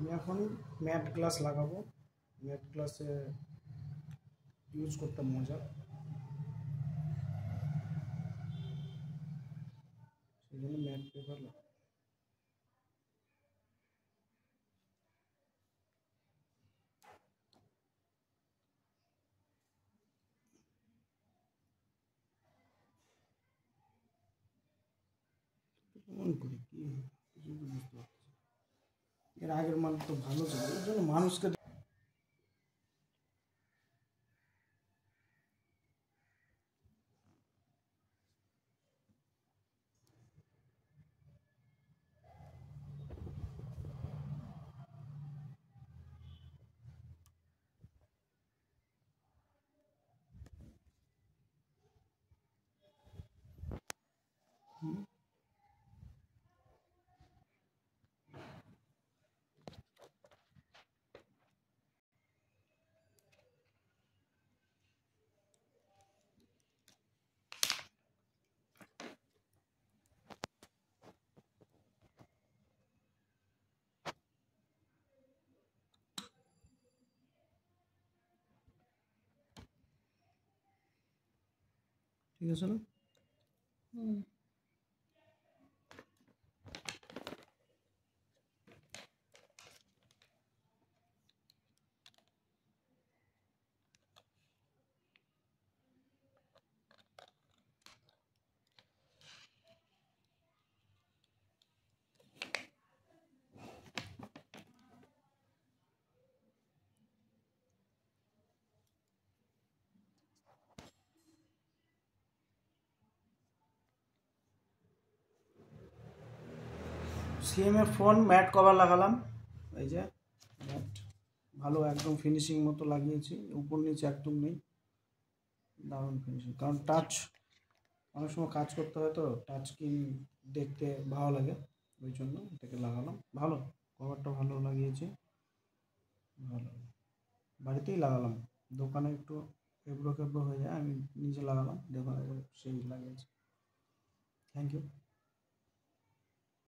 আমি এখন matte glass লাগাবো। ম্যাট গ্লাসে ইউজ করতে মজা, সেই জন্য ম্যাট পেপার লাগাবো। কেমন করে কি কিছু তো বুঝতে পারছি। এর আগের মাল তো ভালো ছিল, ওই জন্য মানুষকে ঠিক আছে না? সিএমএ ফোন ম্যাট কভার লাগালাম, এই যে ম্যাট ভালো একদম ফিনিশিং মতো লাগিয়েছি, উপর নিচে একদম নেই, দারুণ ফিনিশিং। কারণ টাচ অনেক সময় কাজ করতে হয় তো টাচ স্ক্রিন দেখতে ভালো লাগে, ওই জন্য এটাকে লাগালাম। ভালো কভারটা ভালো লাগিয়েছি, ভালো বাড়িতেই লাগালাম, দোকানে একটু এবড়ো খেবড়ো হয়ে যায়, আমি নিজে লাগালাম, দোকানে সেই লাগিয়েছি। Thank you.